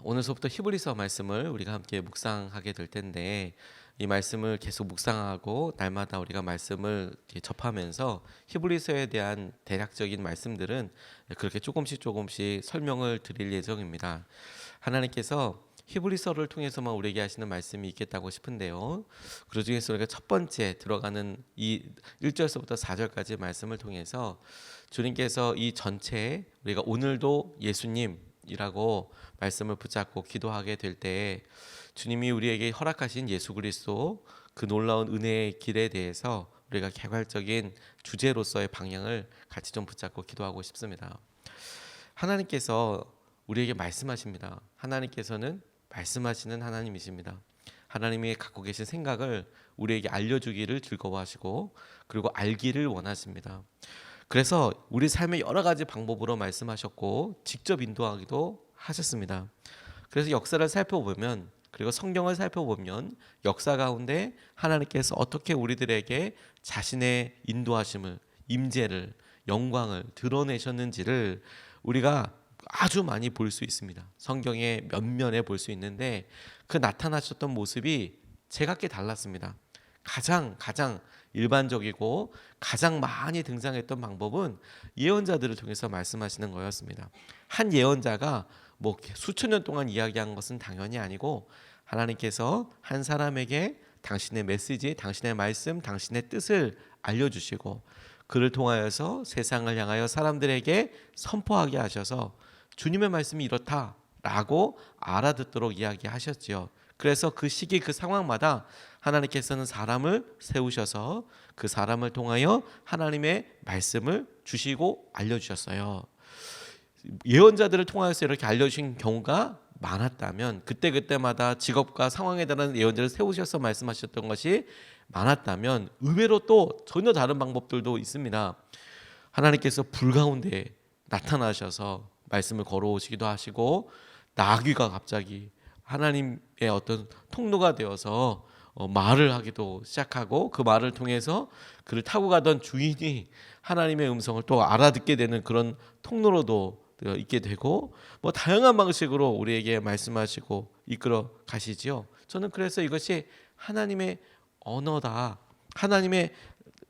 오늘서부터 히브리서 말씀을 우리가 함께 묵상하게 될 텐데, 이 말씀을 계속 묵상하고 날마다 우리가 말씀을 이렇게 접하면서 히브리서에 대한 대략적인 말씀들은 그렇게 조금씩 설명을 드릴 예정입니다. 하나님께서 히브리서를 통해서만 우리에게 하시는 말씀이 있겠다고 싶은데요, 그 중에서 우리가 첫 번째 들어가는 이 1절서부터 4절까지 말씀을 통해서 주님께서 이 전체에 우리가 오늘도 예수님이라고 말씀을 붙잡고 기도하게 될 때, 주님이 우리에게 허락하신 예수 그리스도 그 놀라운 은혜의 길에 대해서 우리가 개괄적인 주제로서의 방향을 같이 좀 붙잡고 기도하고 싶습니다. 하나님께서 우리에게 말씀하십니다. 하나님께서는 말씀하시는 하나님이십니다. 하나님이 갖고 계신 생각을 우리에게 알려주기를 즐거워하시고, 그리고 알기를 원하십니다. 그래서 우리 삶의 여러 가지 방법으로 말씀하셨고 직접 인도하기도 하셨습니다. 그래서 역사를 살펴보면, 그리고 성경을 살펴보면 역사 가운데 하나님께서 어떻게 우리들에게 자신의 인도하심을, 임재를, 영광을 드러내셨는지를 우리가 아주 많이 볼 수 있습니다. 성경의 몇 면에 볼 수 있는데, 그 나타나셨던 모습이 제각기 달랐습니다. 가장 일반적이고 가장 많이 등장했던 방법은 예언자들을 통해서 말씀하시는 거였습니다. 한 예언자가 뭐 수천 년 동안 이야기한 것은 당연히 아니고, 하나님께서 한 사람에게 당신의 메시지, 당신의 말씀, 당신의 뜻을 알려주시고, 그를 통하여서 세상을 향하여 사람들에게 선포하게 하셔서 주님의 말씀이 이렇다라고 알아듣도록 이야기하셨지요. 그래서 그 시기 그 상황마다 하나님께서는 사람을 세우셔서 그 사람을 통하여 하나님의 말씀을 주시고 알려주셨어요. 예언자들을 통하여서 이렇게 알려주신 경우가 많았다면, 그때마다 직업과 상황에 따른 예언자를 세우셔서 말씀하셨던 것이 많았다면, 의외로 또 전혀 다른 방법들도 있습니다. 하나님께서 불 가운데 나타나셔서 말씀을 걸어오시기도 하시고, 나귀가 갑자기 하나님의 어떤 통로가 되어서 말을 하기도 시작하고, 그 말을 통해서 그를 타고 가던 주인이 하나님의 음성을 또 알아듣게 되는 그런 통로로도 있게 되고, 뭐 다양한 방식으로 우리에게 말씀하시고 이끌어 가시지요. 저는 그래서 이것이 하나님의 언어다.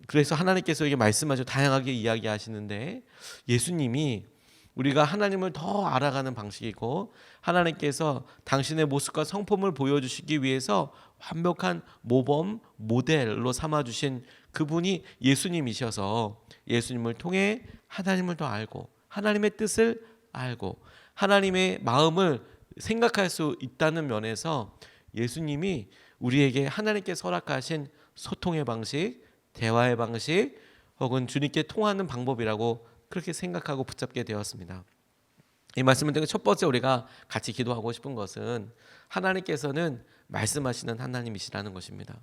그래서 하나님께서 이게 말씀하시고 다양하게 이야기하시는데, 예수님이 우리가 하나님을 더 알아가는 방식이고, 하나님께서 당신의 모습과 성품을 보여주시기 위해서 완벽한 모범, 모델로 삼아주신 그분이 예수님이셔서, 예수님을 통해 하나님을 더 알고 하나님의 뜻을 알고 하나님의 마음을 생각할 수 있다는 면에서, 예수님이 우리에게 하나님께서 허락하신 소통의 방식, 대화의 방식, 혹은 주님께 통하는 방법이라고 그렇게 생각하고 붙잡게 되었습니다. 이 말씀을 듣고 첫 번째 우리가 같이 기도하고 싶은 것은, 하나님께서는 말씀하시는 하나님이시라는 것입니다.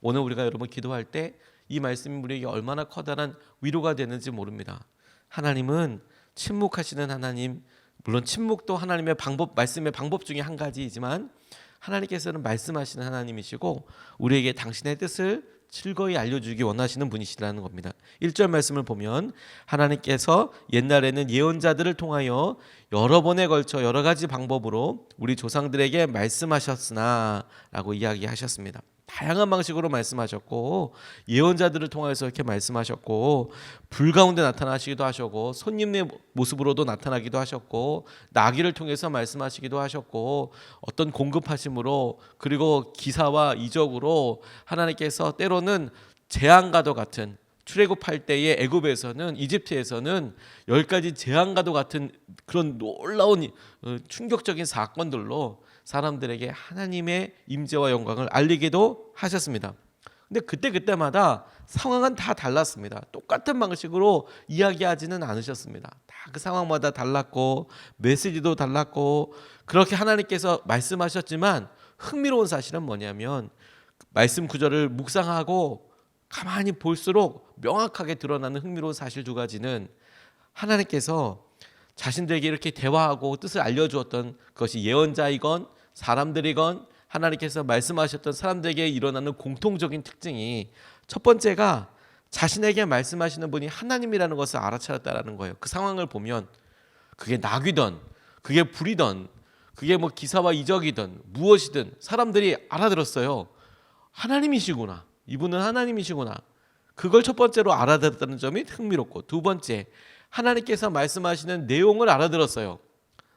오늘 우리가 여러분 기도할 때 이 말씀이 우리에게 얼마나 커다란 위로가 되는지 모릅니다. 하나님은 침묵하시는 하나님, 물론 침묵도 하나님의 말씀의 방법 중에 한 가지이지만, 하나님께서는 말씀하시는 하나님이시고 우리에게 당신의 뜻을 즐거이 알려주기 원하시는 분이시라는 겁니다. 1절 말씀을 보면, 하나님께서 옛날에는 예언자들을 통하여 여러 번에 걸쳐 여러 가지 방법으로 우리 조상들에게 말씀하셨으나 라고 이야기하셨습니다. 다양한 방식으로 말씀하셨고, 예언자들을 통해서 이렇게 말씀하셨고, 불 가운데 나타나시기도 하셨고, 손님의 모습으로도 나타나기도 하셨고, 나귀를 통해서 말씀하시기도 하셨고, 어떤 공급하심으로, 그리고 기사와 이적으로 하나님께서 때로는 재앙과도 같은, 출애굽할 때의 애굽에서는, 이집트에서는 10가지 재앙과도 같은 그런 놀라운 충격적인 사건들로 사람들에게 하나님의 임재와 영광을 알리기도 하셨습니다. 근데 그때마다 상황은 다 달랐습니다. 똑같은 방식으로 이야기하지는 않으셨습니다. 다 그 상황마다 달랐고, 메시지도 달랐고, 그렇게 하나님께서 말씀하셨지만, 흥미로운 사실은 뭐냐면, 말씀 구절을 묵상하고 가만히 볼수록 명확하게 드러나는 흥미로운 사실 두 가지는, 하나님께서 자신들에게 이렇게 대화하고 뜻을 알려주었던 것이 예언자이건 사람들이건, 하나님께서 말씀하셨던 사람들에게 일어나는 공통적인 특징이, 첫 번째가 자신에게 말씀하시는 분이 하나님이라는 것을 알아차렸다라는 거예요. 그 상황을 보면, 그게 나귀든 그게 불이든 그게 뭐 기사와 이적이든 무엇이든 사람들이 알아들었어요. 하나님이시구나. 이분은 하나님이시구나. 그걸 첫 번째로 알아들었다는 점이 흥미롭고, 두 번째, 하나님께서 말씀하시는 내용을 알아들었어요.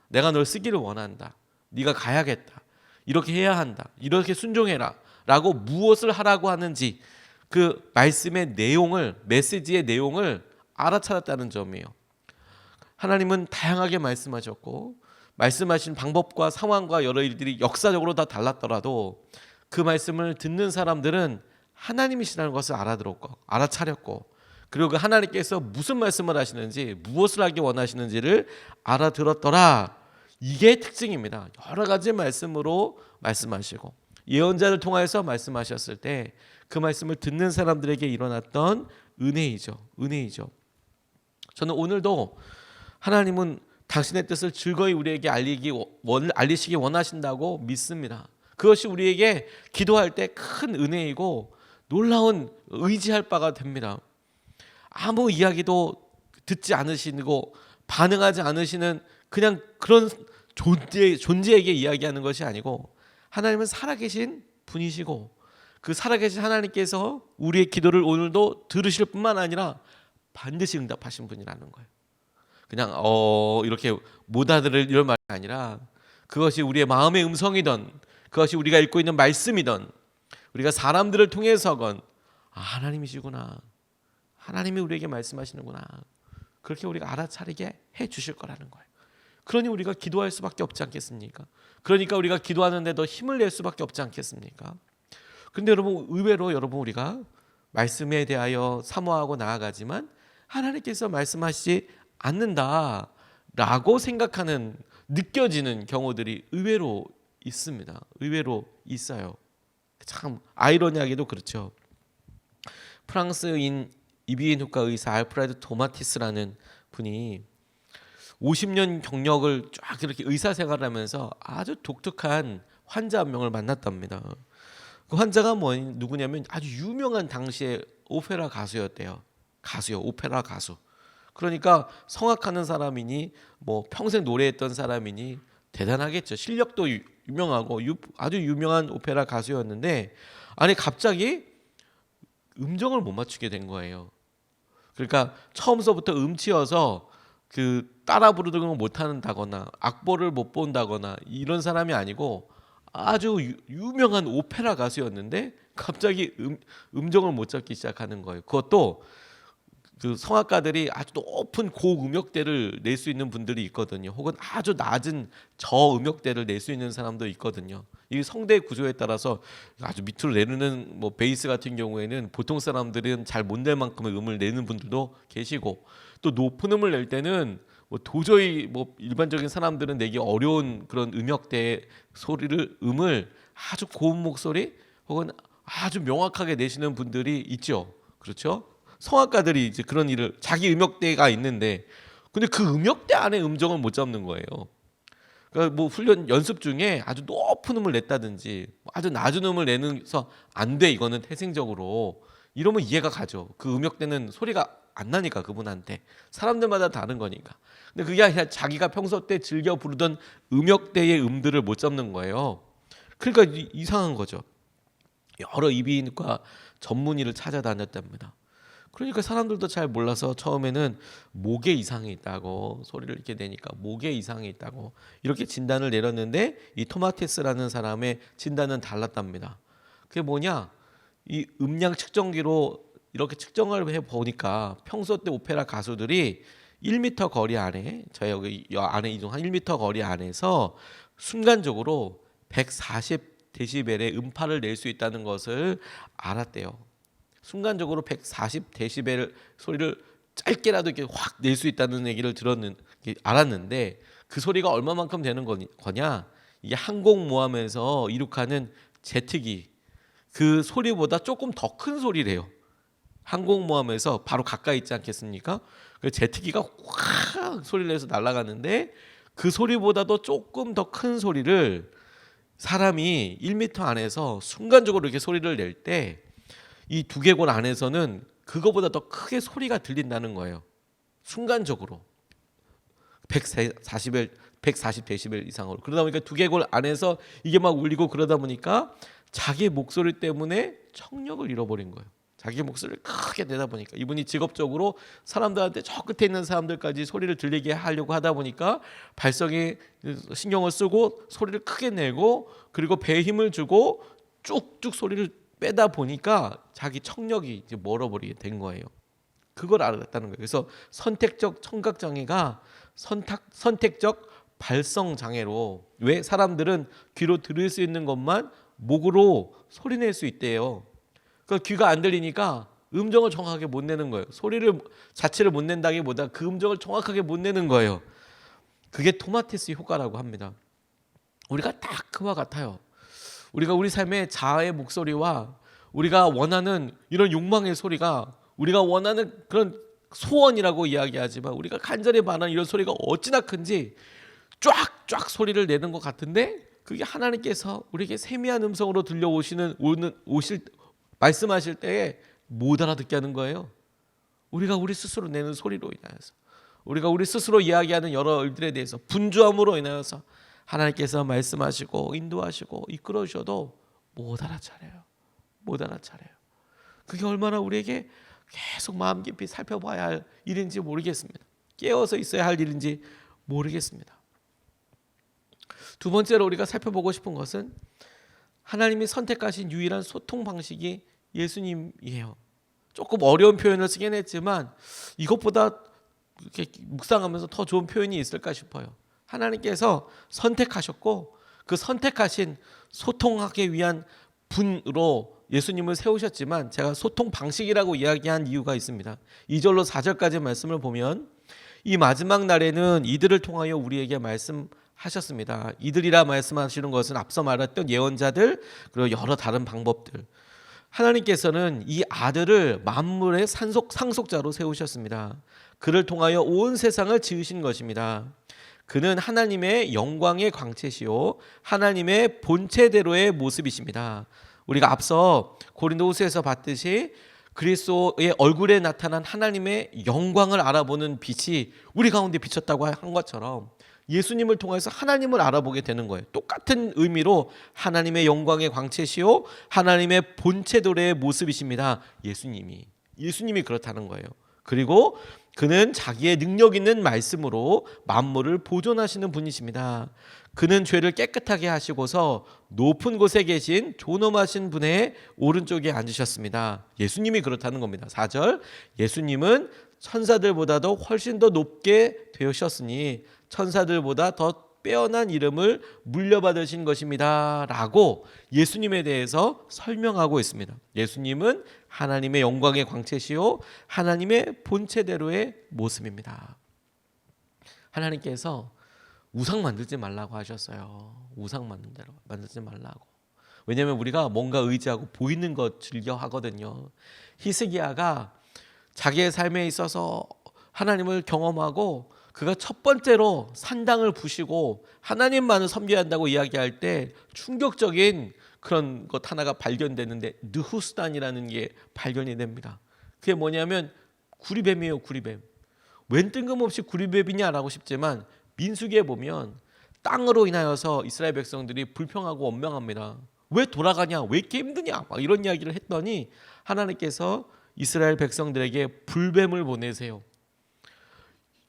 내가 널 쓰기를 원한다. 네가 가야겠다. 이렇게 해야 한다. 이렇게 순종해라. 라고 무엇을 하라고 하는지 그 말씀의 내용을, 메시지의 내용을 알아차렸다는 점이에요. 하나님은 다양하게 말씀하셨고, 말씀하신 방법과 상황과 여러 일들이 역사적으로 다 달랐더라도 그 말씀을 듣는 사람들은 하나님이시라는 것을 알아들었고, 알아차렸고, 그리고 그 하나님께서 무슨 말씀을 하시는지, 무엇을 하기 원하시는지를 알아들었더라. 이게 특징입니다. 여러 가지 말씀으로 말씀하시고 예언자를 통해서 말씀하셨을 때 그 말씀을 듣는 사람들에게 일어났던 은혜이죠. 저는 오늘도 하나님은 당신의 뜻을 즐거이 우리에게 알리시기 원하신다고 믿습니다. 그것이 우리에게 기도할 때 큰 은혜이고 놀라운 의지할 바가 됩니다. 아무 이야기도 듣지 않으시고 반응하지 않으시는 그냥 그런 존재에게 이야기하는 것이 아니고, 하나님은 살아계신 분이시고 그 살아계신 하나님께서 우리의 기도를 오늘도 들으실 뿐만 아니라 반드시 응답하신 분이라는 거예요. 그냥 이렇게 못 알아들을 이런 말이 아니라, 그것이 우리의 마음의 음성이든 그것이 우리가 읽고 있는 말씀이든 우리가 사람들을 통해서건 하나님이시구나, 하나님이 우리에게 말씀하시는구나, 그렇게 우리가 알아차리게 해 주실 거라는 거예요. 그러니 우리가 기도할 수밖에 없지 않겠습니까? 그러니까 우리가 기도하는데 더 힘을 낼 수밖에 없지 않겠습니까? 근데 여러분, 의외로 우리가 말씀에 대하여 사모하고 나아가지만 하나님께서 말씀하시지 않는다라고 생각하는, 느껴지는 경우들이 의외로 있습니다. 의외로 있어요. 참 아이러니하게도 그렇죠. 프랑스인 이비인후과 의사 알프레드 토마티스라는 분이 50년 경력을 쫙 이렇게 의사 생활을 하면서 아주 독특한 환자 한 명을 만났답니다. 그 환자가 누구냐면 아주 유명한 당시에 오페라 가수였대요. 오페라 가수. 그러니까 성악하는 사람이니 뭐 평생 노래했던 사람이니 대단하겠죠. 실력도 유명하고 아주 유명한 오페라 가수였는데, 아니 갑자기 음정을 못 맞추게 된 거예요. 그러니까 처음서부터 음치여서 그 따라 부르는 걸 못 한다거나 악보를 못 본다거나 이런 사람이 아니고 아주 유명한 오페라 가수였는데 갑자기 음정을 못 잡기 시작하는 거예요. 그것도 그 성악가들이 아주 높은 고음역대를 낼 수 있는 분들이 있거든요. 혹은 아주 낮은 저음역대를 낼 수 있는 사람도 있거든요. 이 성대 구조에 따라서 아주 밑으로 내리는 뭐 베이스 같은 경우에는 보통 사람들은 잘 못 낼 만큼의 음을 내는 분들도 계시고, 또 높은 음을 낼 때는 뭐 도저히 뭐 일반적인 사람들은 내기 어려운 그런 음역대의 음을 아주 고음 목소리 혹은 아주 명확하게 내시는 분들이 있죠. 그렇죠? 성악가들이 이제 그런 일을, 자기 음역대가 있는데 근데 그 음역대 안에 음정을 못 잡는 거예요. 그러니까 뭐 훈련 연습 중에 아주 높은 음을 냈다든지 아주 낮은 음을 내면서 안 돼, 이거는 태생적으로, 이러면 이해가 가죠. 그 음역대는 소리가 안 나니까, 그분한테. 사람들마다 다른 거니까. 근데 그게 아니라 자기가 평소 때 즐겨 부르던 음역대의 음들을 못 잡는 거예요. 그러니까 이상한 거죠. 여러 이비인후과 전문의를 찾아다녔답니다. 그러니까 사람들도 잘 몰라서 처음에는 목에 이상이 있다고, 소리를 이렇게 내니까 목에 이상이 있다고 이렇게 진단을 내렸는데, 이 토마티스라는 사람의 진단은 달랐답니다. 그게 뭐냐, 이 음량 측정기로 이렇게 측정을 해 보니까 평소 때 오페라 가수들이 1m 거리 안에, 저희 여기 안에 이동 한 1m 거리 안에서 순간적으로 140데시벨의 음파를 낼 수 있다는 것을 알았대요. 순간적으로 140데시벨 소리를 짧게라도 이렇게 확 낼 수 있다는 얘기를 알았는데, 그 소리가 얼마만큼 되는 거냐? 이게 항공모함에서 이륙하는 제트기 그 소리보다 조금 더 큰 소리래요. 항공모함에서 바로 가까이 있지 않겠습니까? 그 제트기가 확 소리를 내서 날아가는데 그 소리보다도 조금 더 큰 소리를 사람이 1m 안에서 순간적으로 이렇게 소리를 낼 때 이 두개골 안에서는 그거보다 더 크게 소리가 들린다는 거예요. 순간적으로 140을 140데시벨 이상으로. 그러다 보니까 두개골 안에서 이게 막 울리고 그러다 보니까 자기 목소리 때문에 청력을 잃어버린 거예요. 자기 목소리를 크게 내다 보니까 이분이 직업적으로 사람들한테 저 끝에 있는 사람들까지 소리를 들리게 하려고 하다 보니까 발성에 신경을 쓰고 소리를 크게 내고 그리고 배에 힘을 주고 쭉쭉 소리를 빼다 보니까 자기 청력이 이제 멀어버리게 된 거예요. 그걸 알았다는 거예요. 그래서 선택적 청각 장애가 선택적 발성 장애로, 왜 사람들은 귀로 들을 수 있는 것만 목으로 소리낼 수 있대요. 그 귀가 안 들리니까 음정을 정확하게 못 내는 거예요. 소리를 자체를 못 낸다기보다 그 음정을 정확하게 못 내는 거예요. 그게 토마티스 효과라고 합니다. 우리가 딱 그와 같아요. 우리가 우리 삶의 자아의 목소리와 우리가 원하는 이런 욕망의 소리가, 우리가 원하는 그런 소원이라고 이야기하지만 우리가 간절히 바라는 이런 소리가 어찌나 큰지 쫙쫙 소리를 내는 것 같은데, 그게 하나님께서 우리에게 세미한 음성으로 오실 말씀하실 때에 못 알아듣게 하는 거예요. 우리가 우리 스스로 내는 소리로 인하여서, 우리가 우리 스스로 이야기하는 여러 일들에 대해서 분주함으로 인하여서 하나님께서 말씀하시고 인도하시고 이끌어 주셔도 못 알아차려요. 못 알아차려요. 그게 얼마나 우리에게 계속 마음 깊이 살펴봐야 할 일인지 모르겠습니다. 깨어서 있어야 할 일인지 모르겠습니다. 두 번째로 우리가 살펴보고 싶은 것은 하나님이 선택하신 유일한 소통 방식이 예수님이에요. 조금 어려운 표현을 쓰긴 했지만 이것보다 이렇게 묵상하면서 더 좋은 표현이 있을까 싶어요. 하나님께서 선택하셨고 그 선택하신 소통하기 위한 분으로 예수님을 세우셨지만, 제가 소통 방식이라고 이야기한 이유가 있습니다. 2절로 4절까지 말씀을 보면 이 마지막 날에는 이들을 통하여 우리에게 말씀하셨습니다. 이들이라 말씀하시는 것은 앞서 말했던 예언자들 그리고 여러 다른 방법들. 하나님께서는 이 아들을 만물의 상속자로 세우셨습니다. 그를 통하여 온 세상을 지으신 것입니다. 그는 하나님의 영광의 광채시요 하나님의 본체대로의 모습이십니다. 우리가 앞서 고린도후서에서 봤듯이 그리스도의 얼굴에 나타난 하나님의 영광을 알아보는 빛이 우리 가운데 비쳤다고 한 것처럼 예수님을 통해서 하나님을 알아보게 되는 거예요. 똑같은 의미로 하나님의 영광의 광채시요 하나님의 본체대로의 모습이십니다. 예수님이 그렇다는 거예요. 그리고 그는 자기의 능력 있는 말씀으로 만물을 보존하시는 분이십니다. 그는 죄를 깨끗하게 하시고서 높은 곳에 계신 존엄하신 분의 오른쪽에 앉으셨습니다. 예수님이 그렇다는 겁니다. 4절, 예수님은 천사들보다도 훨씬 더 높게 되셨으니 천사들보다 더 빼어난 이름을 물려받으신 것입니다 라고 예수님에 대해서 설명하고 있습니다. 예수님은 하나님의 영광의 광채시요 하나님의 본체대로의 모습입니다. 하나님께서 우상 만들지 말라고 하셨어요. 우상 만들지 말라고. 왜냐하면 우리가 뭔가 의지하고 보이는 것 즐겨 하거든요. 히스기야가 자기의 삶에 있어서 하나님을 경험하고 그가 첫 번째로 산당을 부시고 하나님만을 섬겨야 한다고 이야기할 때 충격적인 그런 것 하나가 발견되는데, 느후스단이라는 게 발견이 됩니다. 그게 뭐냐면 구리뱀이에요. 구리뱀. 웬 뜬금없이 구리뱀이냐라고 싶지만 민수기에 보면 땅으로 인하여서 이스라엘 백성들이 불평하고 원망합니다. 왜 돌아가냐? 왜 이렇게 힘드냐? 막 이런 이야기를 했더니 하나님께서 이스라엘 백성들에게 불뱀을 보내세요.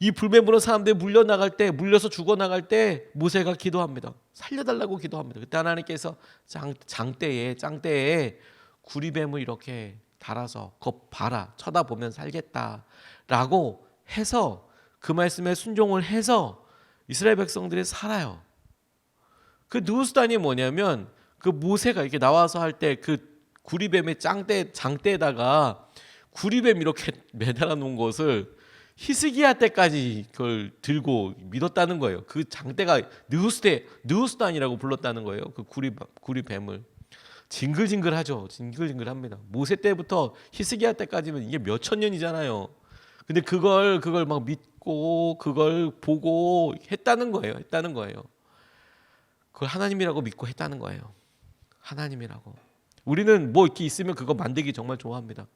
이 불뱀으로 사람들이 물려서 죽어나갈 때 모세가 기도합니다. 살려달라고 기도합니다. 그때 하나님께서 짱대에 구리뱀을 이렇게 달아서 그거 봐라, 쳐다보면 살겠다라고 해서 그 말씀에 순종을 해서 이스라엘 백성들이 살아요. 그 느후스단이 뭐냐면 그 모세가 이렇게 나와서 할 때 그 구리뱀의 장대에다가 구리뱀 이렇게 매달아 놓은 것을 히스기야 때까지 그걸 들고 믿었다는 거예요. 그 장대가 느후스단이라고 불렀다는 거예요. 그 구리뱀을. 징글징글하죠. 징글징글합니다. 모세 때부터 히스기야 때까지면 이게 몇천 년이잖아요. 근데 그걸 막 믿고 그걸 보고 했다는 거예요. 그걸 하나님이라고 믿고 했다는 거예요. 하나님이라고. 우리는 뭐 이렇게 있으면 그거 만들기 정말 좋아합니다.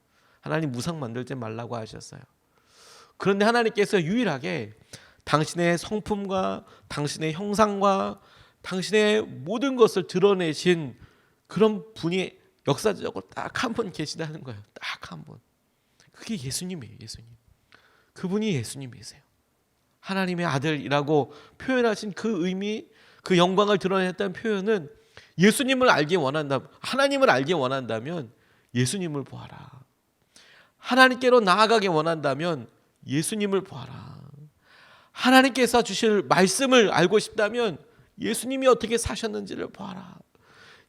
하나님 우상 만들지 말라고 하셨어요. 그런데 하나님께서 유일하게 당신의 성품과 당신의 형상과 당신의 모든 것을 드러내신 그런 분이 역사적으로 딱 한 분 계시다는 거예요. 딱 한 분. 그게 예수님이에요. 예수님. 그분이 예수님이세요. 하나님의 아들이라고 표현하신 그 의미, 그 영광을 드러냈다는 표현은 예수님을 알기 원한다, 하나님을 알기 원한다면 예수님을 보아라. 하나님께로 나아가기 원한다면 예수님을 보아라. 하나님께서 주실 말씀을 알고 싶다면 예수님이 어떻게 사셨는지를 보아라.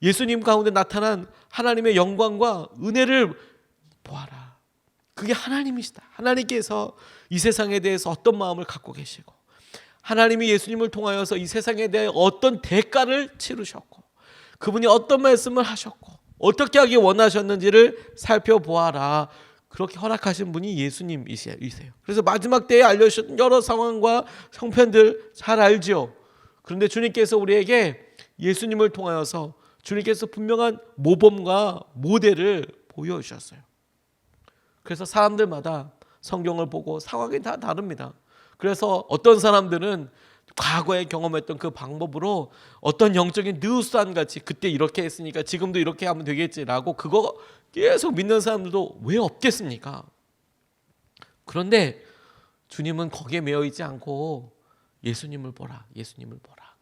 예수님 가운데 나타난 하나님의 영광과 은혜를 보아라. 그게 하나님이시다. 하나님께서 이 세상에 대해서 어떤 마음을 갖고 계시고, 하나님이 예수님을 통하여서 이 세상에 대해 어떤 대가를 치르셨고, 그분이 어떤 말씀을 하셨고 어떻게 하기 원하셨는지를 살펴보아라. 그렇게 허락하신 분이 예수님이세요. 그래서 마지막 때에 알려주신 여러 상황과 형편들 잘 알죠. 그런데 주님께서 우리에게 예수님을 통하여서 주님께서 분명한 모범과 모델을 보여주셨어요. 그래서 사람들마다 성경을 보고 상황이 다 다릅니다. 그래서 어떤 사람들은 과거에 경험했던 그 방법으로 어떤 영적인 느우스한 같이 그때 이렇게 했으니까 지금도 이렇게 하면 되겠지라고 그거 계속 믿는 사람들도 왜 없겠습니까? 그런데 주님은 거기에 매여 있지 않고 예수님을 보라, 예수님을 보라.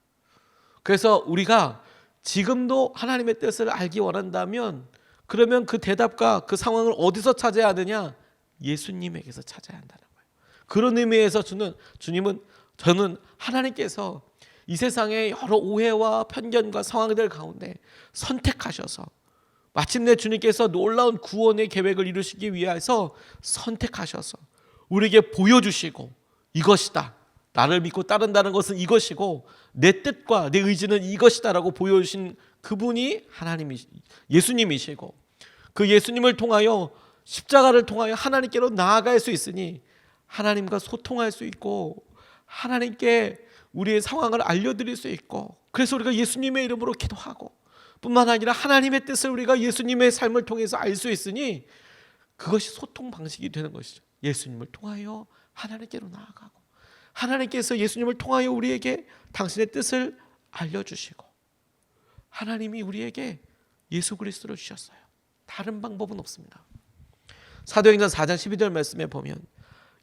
그래서 우리가 지금도 하나님의 뜻을 알기 원한다면 그러면 그 대답과 그 상황을 어디서 찾아야 하느냐? 예수님에게서 찾아야 한다는 거예요. 그런 의미에서 저는 하나님께서 이 세상의 여러 오해와 편견과 상황들 가운데 선택하셔서 마침내 주님께서 놀라운 구원의 계획을 이루시기 위해서 선택하셔서 우리에게 보여주시고, 이것이다, 나를 믿고 따른다는 것은 이것이고 내 뜻과 내 의지는 이것이다라고 보여주신 그분이 예수님이시고, 그 예수님을 통하여 십자가를 통하여 하나님께로 나아갈 수 있으니 하나님과 소통할 수 있고 하나님께 우리의 상황을 알려드릴 수 있고, 그래서 우리가 예수님의 이름으로 기도하고 뿐만 아니라 하나님의 뜻을 우리가 예수님의 삶을 통해서 알 수 있으니 그것이 소통 방식이 되는 것이죠. 예수님을 통하여 하나님께로 나아가고 하나님께서 예수님을 통하여 우리에게 당신의 뜻을 알려주시고, 하나님이 우리에게 예수 그리스도를 주셨어요. 다른 방법은 없습니다. 사도행전 4장 12절 말씀에 보면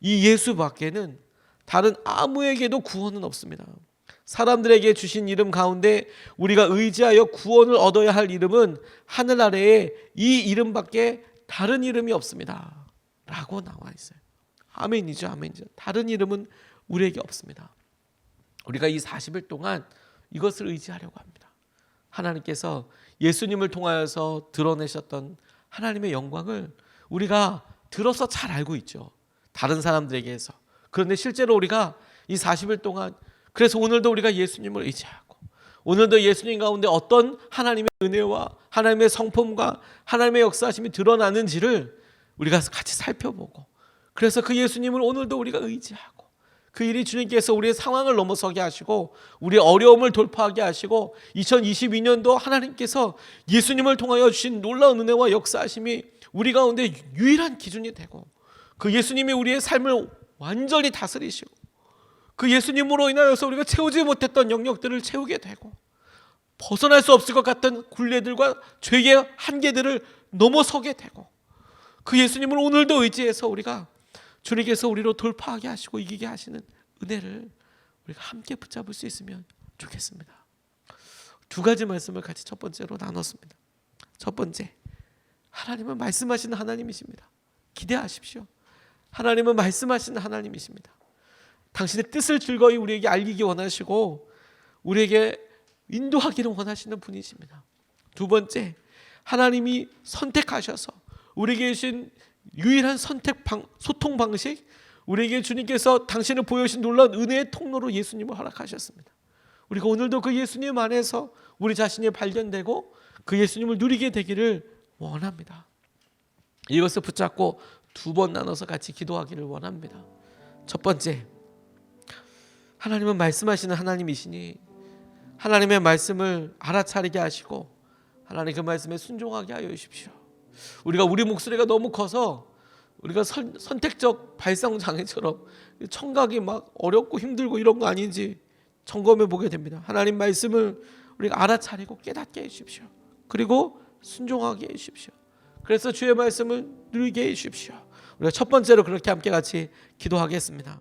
이 예수 밖에는 다른 아무에게도 구원은 없습니다. 사람들에게 주신 이름 가운데 우리가 의지하여 구원을 얻어야 할 이름은 하늘 아래에 이 이름밖에 다른 이름이 없습니다 라고 나와 있어요. 아멘이죠, 아멘이죠. 다른 이름은 우리에게 없습니다. 우리가 이 40일 동안 이것을 의지하려고 합니다. 하나님께서 예수님을 통하여서 드러내셨던 하나님의 영광을 우리가 들어서 잘 알고 있죠, 다른 사람들에게서. 그런데 실제로 우리가 이 40일 동안, 그래서 오늘도 우리가 예수님을 의지하고 오늘도 예수님 가운데 어떤 하나님의 은혜와 하나님의 성품과 하나님의 역사하심이 드러나는지를 우리가 같이 살펴보고, 그래서 그 예수님을 오늘도 우리가 의지하고 그 일이 주님께서 우리의 상황을 넘어서게 하시고 우리의 어려움을 돌파하게 하시고 2022년도 하나님께서 예수님을 통하여 주신 놀라운 은혜와 역사하심이 우리 가운데 유일한 기준이 되고, 그 예수님이 우리의 삶을 완전히 다스리시고 그 예수님으로 인하여서 우리가 채우지 못했던 영역들을 채우게 되고 벗어날 수 없을 것 같던 굴레들과 죄의 한계들을 넘어서게 되고, 그 예수님을 오늘도 의지해서 우리가 주님께서 우리로 돌파하게 하시고 이기게 하시는 은혜를 우리가 함께 붙잡을 수 있으면 좋겠습니다. 두 가지 말씀을 같이 첫 번째로 나눴습니다. 첫 번째, 하나님은 말씀하시는 하나님이십니다. 기대하십시오. 하나님은 말씀하시는 하나님이십니다. 당신의 뜻을 즐거이 우리에게 알리기 원하시고 우리에게 인도하기를 원하시는 분이십니다. 두 번째, 하나님이 선택하셔서 우리에게 주신 유일한 소통 방식, 우리에게 주님께서 당신을 보여주신 놀라운 은혜의 통로로 예수님을 허락하셨습니다. 우리가 오늘도 그 예수님 안에서 우리 자신이 발견되고 그 예수님을 누리게 되기를 원합니다. 이것을 붙잡고 두 번 나눠서 같이 기도하기를 원합니다. 첫 번째, 하나님은 말씀하시는 하나님이시니 하나님의 말씀을 알아차리게 하시고 하나님 그 말씀에 순종하게 하여 주십시오. 우리가 우리 목소리가 너무 커서 우리가 선택적 발상 장애처럼 청각이 막 어렵고 힘들고 이런 거 아닌지 점검해 보게 됩니다. 하나님 말씀을 우리가 알아차리고 깨닫게 해주십시오. 그리고 순종하게 해주십시오. 그래서 주의 말씀을 누리게 해주십시오. 우리가 첫 번째로 그렇게 함께 같이 기도하겠습니다.